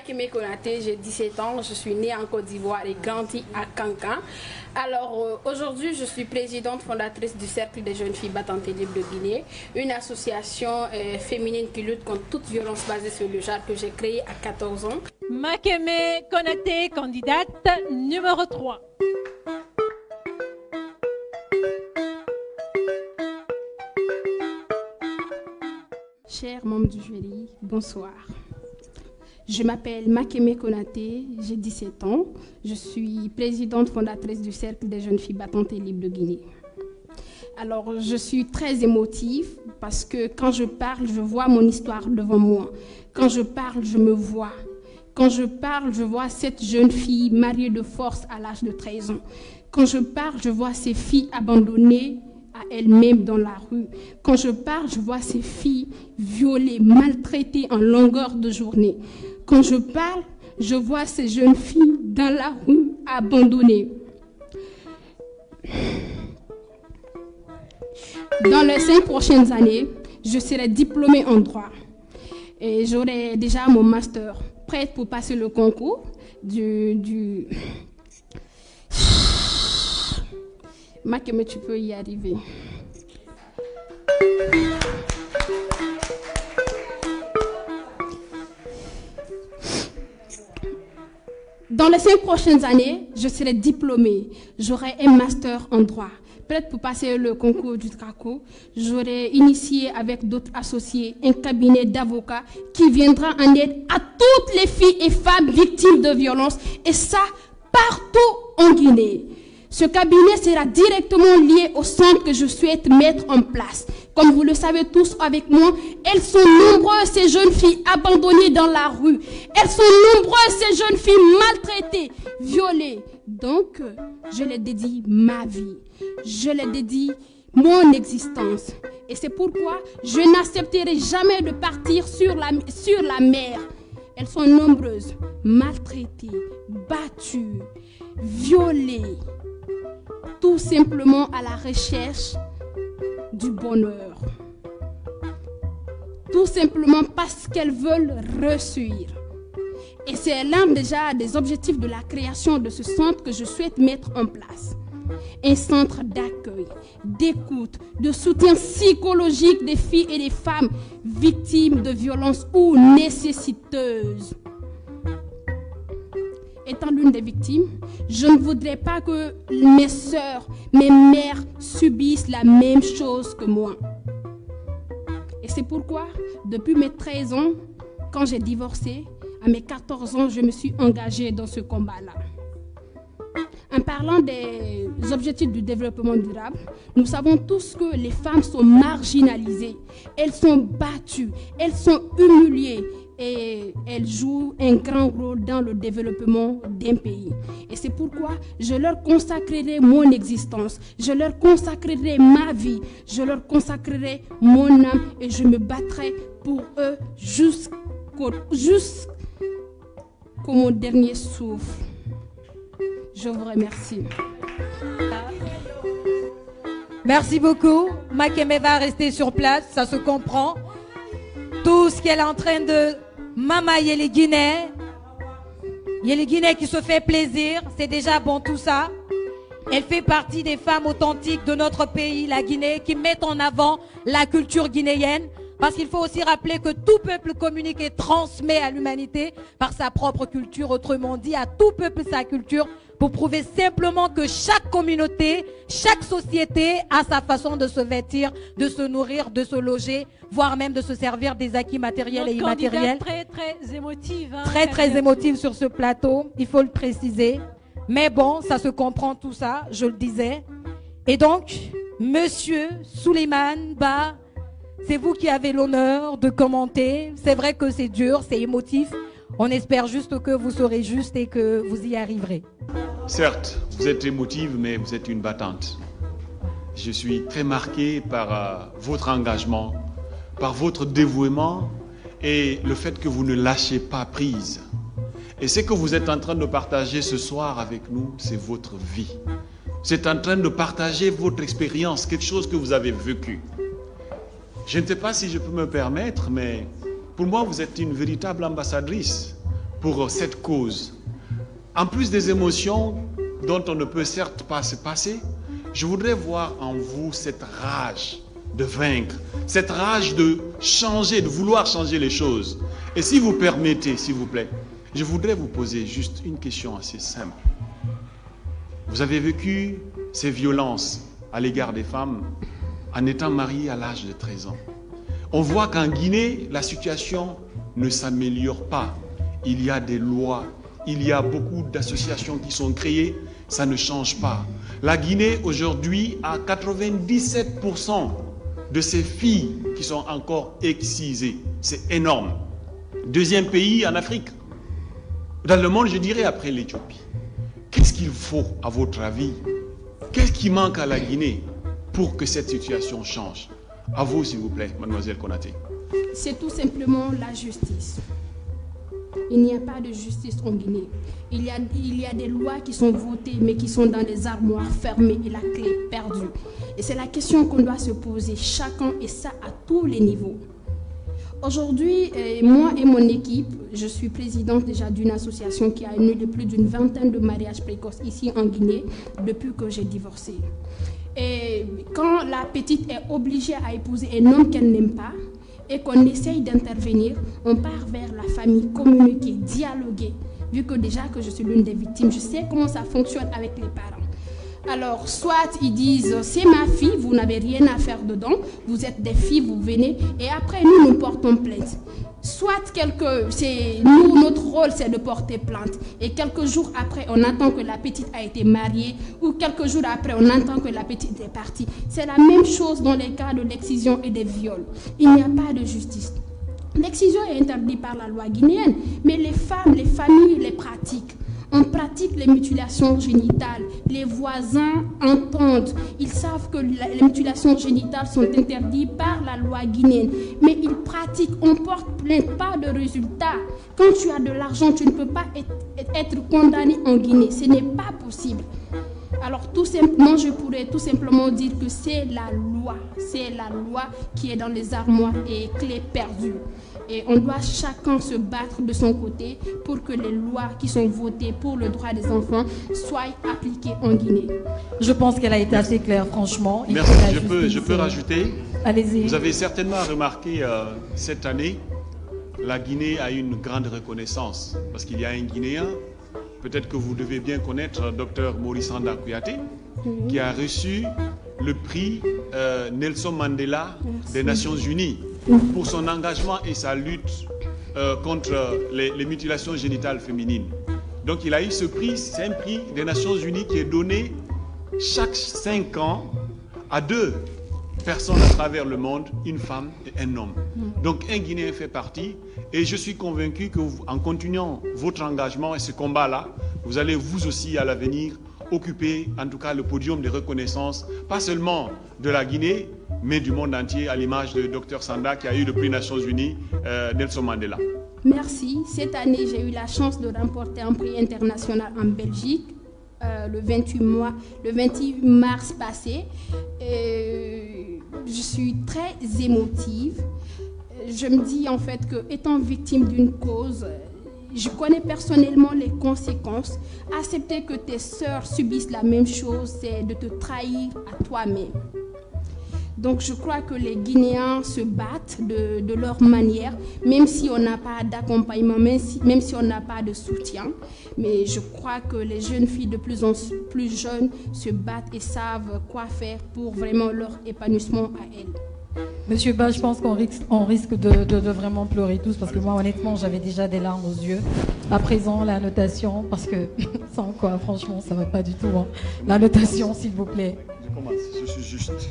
Makeme Konaté, j'ai 17 ans, je suis née en Côte d'Ivoire et grandi à Kankan. Alors aujourd'hui, je suis présidente fondatrice du Cercle des jeunes filles battantes et libres de Guinée, une association féminine qui lutte contre toute violence basée sur le genre que j'ai créée à 14 ans. Makeme Konaté, candidate numéro 3. Chers membres du jury, bonsoir. Je m'appelle Makeme Konaté, j'ai 17 ans. Je suis présidente fondatrice du Cercle des jeunes filles battantes et libres de Guinée. Alors, je suis très émotive parce que quand je parle, je vois mon histoire devant moi. Quand je parle, je me vois. Quand je parle, je vois cette jeune fille mariée de force à l'âge de 13 ans. Quand je parle, je vois ces filles abandonnées à elles-mêmes dans la rue. Quand je parle, je vois ces filles violées, maltraitées en longueur de journée. Quand je parle, je vois ces jeunes filles dans la rue abandonnées. Dans les 5 prochaines années, je serai diplômée en droit et j'aurai déjà mon master, prête pour passer le concours du... Makeme, tu peux y arriver. Dans les 5 prochaines années, je serai diplômée. J'aurai un master en droit. Prête pour passer le concours du TRACO, j'aurai initié avec d'autres associés un cabinet d'avocats qui viendra en aide à toutes les filles et femmes victimes de violences, et ça partout en Guinée. Ce cabinet sera directement lié au centre que je souhaite mettre en place. Comme vous le savez tous avec moi, elles sont nombreuses ces jeunes filles abandonnées dans la rue. Elles sont nombreuses ces jeunes filles maltraitées, violées. Donc, je les dédie ma vie. Je les dédie mon existence. Et c'est pourquoi je n'accepterai jamais de partir sur la mer. Elles sont nombreuses, maltraitées, battues, violées. Tout simplement à la recherche du bonheur. Tout simplement parce qu'elles veulent réussir. Et c'est l'un déjà des objectifs de la création de ce centre que je souhaite mettre en place. Un centre d'accueil, d'écoute, de soutien psychologique des filles et des femmes victimes de violences ou nécessiteuses. Étant l'une des victimes, je ne voudrais pas que mes sœurs, mes mères subissent la même chose que moi. Et c'est pourquoi, depuis mes 13 ans, quand j'ai divorcé, à mes 14 ans, je me suis engagée dans ce combat-là. En parlant des objectifs du développement durable, nous savons tous que les femmes sont marginalisées, elles sont battues, elles sont humiliées et elles jouent un grand rôle dans le développement d'un pays. Et c'est pourquoi je leur consacrerai mon existence, je leur consacrerai ma vie, je leur consacrerai mon âme et je me battrai pour eux jusqu'au mon dernier souffle. Je vous remercie. Merci beaucoup. Makeme va rester sur place, ça se comprend. Tout ce qu'elle est en train de mamailler les Guinéens. Il y a les Guinéens qui se fait plaisir, c'est déjà bon tout ça. Elle fait partie des femmes authentiques de notre pays, la Guinée, qui mettent en avant la culture guinéenne. Parce qu'il faut aussi rappeler que tout peuple communique et transmet à l'humanité par sa propre culture. Autrement dit, à tout peuple sa culture, pour prouver simplement que chaque communauté, chaque société a sa façon de se vêtir, de se nourrir, de se loger, voire même de se servir des acquis matériels et immatériels. Très émotive. Hein, très émotive sur ce plateau, il faut le préciser. Mais bon, ça se comprend tout ça, je le disais. Et donc, Monsieur Souleymane Ba, c'est vous qui avez l'honneur de commenter. C'est vrai que c'est dur, c'est émotif. On espère juste que vous serez juste et que vous y arriverez. Certes, vous êtes émotive, mais vous êtes une battante. Je suis très marqué par votre engagement, par votre dévouement et le fait que vous ne lâchez pas prise. Et ce que vous êtes en train de partager ce soir avec nous, c'est votre vie. Vous êtes en train de partager votre expérience, quelque chose que vous avez vécu. Je ne sais pas si je peux me permettre, mais pour moi, vous êtes une véritable ambassadrice pour cette cause. En plus des émotions dont on ne peut certes pas se passer, je voudrais voir en vous cette rage de vaincre, cette rage de changer, de vouloir changer les choses. Et si vous permettez, s'il vous plaît, je voudrais vous poser juste une question assez simple. Vous avez vécu ces violences à l'égard des femmes en étant marié à l'âge de 13 ans. On voit qu'en Guinée, la situation ne s'améliore pas. Il y a des lois, il y a beaucoup d'associations qui sont créées, ça ne change pas. La Guinée, aujourd'hui, a 97% de ces filles qui sont encore excisées. C'est énorme. Deuxième pays en Afrique. Dans le monde, je dirais après l'Éthiopie. Qu'est-ce qu'il faut, à votre avis? Qu'est-ce qui manque à la Guinée pour que cette situation change? À vous, s'il vous plaît, mademoiselle Konaté. C'est tout simplement la justice. Il n'y a pas de justice en Guinée. Il y a des lois qui sont votées, mais qui sont dans des armoires fermées et la clé perdue. Et c'est la question qu'on doit se poser chacun, et ça à tous les niveaux. Aujourd'hui, moi et mon équipe, je suis présidente déjà d'une association qui a annulé plus d'une vingtaine de mariages précoces ici en Guinée depuis que j'ai divorcé. Et quand la petite est obligée à épouser un homme qu'elle n'aime pas et qu'on essaye d'intervenir, on part vers la famille, communiquer, dialoguer. Vu que déjà que je suis l'une des victimes, je sais comment ça fonctionne avec les parents. Alors, soit ils disent, c'est ma fille, vous n'avez rien à faire dedans, vous êtes des filles, vous venez, et après nous portons plainte. Soit notre rôle c'est de porter plainte, et quelques jours après on entend que la petite a été mariée, ou quelques jours après on entend que la petite est partie. C'est la même chose dans les cas de l'excision et des viols. Il n'y a pas de justice. L'excision est interdite par la loi guinéenne, mais les femmes, les familles les pratiquent. On pratique les mutilations génitales. Les voisins entendent. Ils savent que les mutilations génitales sont interdites par la loi guinéenne. Mais ils pratiquent. On porte plainte, pas de résultat. Quand tu as de l'argent, tu ne peux pas être condamné en Guinée. Ce n'est pas possible. Alors tout simplement, je pourrais tout simplement dire que c'est la loi. C'est la loi qui est dans les armoires et clés perdues. Et on doit chacun se battre de son côté pour que les lois qui sont votées pour le droit des enfants soient appliquées en Guinée. Je pense qu'elle a été assez claire, franchement. Merci, je peux rajouter. Allez-y. Vous avez certainement remarqué cette année, la Guinée a une grande reconnaissance parce qu'il y a un Guinéen, peut-être que vous devez bien connaître, Dr Maurice Sanda Kouyaté, qui a reçu le prix Nelson Mandela des Nations Unies pour son engagement et sa lutte contre les mutilations génitales féminines. Donc il a eu ce prix, c'est un prix des Nations Unies qui est donné chaque 5 ans à 2 personnes à travers le monde, une femme et un homme. Donc un Guinéen fait partie et je suis convaincu que en continuant votre engagement et ce combat-là, vous allez vous aussi à l'avenir occuper en tout cas le podium de reconnaissance, pas seulement de la Guinée, mais du monde entier, à l'image de Dr Sanda qui a eu le prix Nations Unies, Nelson Mandela. Merci. Cette année, j'ai eu la chance de remporter un prix international en Belgique, le 28 mars passé. Je suis très émotive. Je me dis en fait que, étant victime d'une cause, je connais personnellement les conséquences. Accepter que tes sœurs subissent la même chose, c'est de te trahir à toi-même. Donc je crois que les Guinéens se battent de leur manière, même si on n'a pas d'accompagnement, même si on n'a pas de soutien. Mais je crois que les jeunes filles de plus en plus jeunes se battent et savent quoi faire pour vraiment leur épanouissement à elles. Monsieur Ba, je pense qu'on risque de vraiment pleurer tous, parce que moi, honnêtement, j'avais déjà des larmes aux yeux. À présent, la notation, parce que sans quoi, franchement, ça ne va pas du tout. Hein. La notation, s'il vous plaît. Je commence, je suis juste.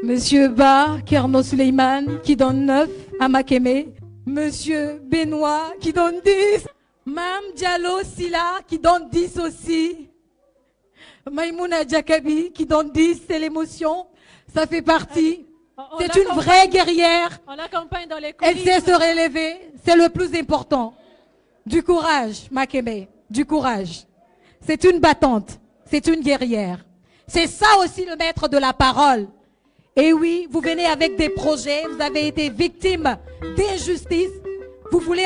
Monsieur Ba Kerno Suleiman, qui donne 9 à Makeme. Monsieur Benoît, qui donne 10. Mme Diallo Silla, qui donne 10 aussi. Maïmouna Djakabi, qui donne 10, c'est l'émotion. Ça fait partie. C'est une vraie guerrière. On l'accompagne dans les coulisses. Elle sait se relever. C'est le plus important. Du courage, Makeme. Du courage. C'est une battante. C'est une guerrière. C'est ça aussi le maître de la parole. Et oui, vous venez avec des projets, vous avez été victime d'injustice, vous voulez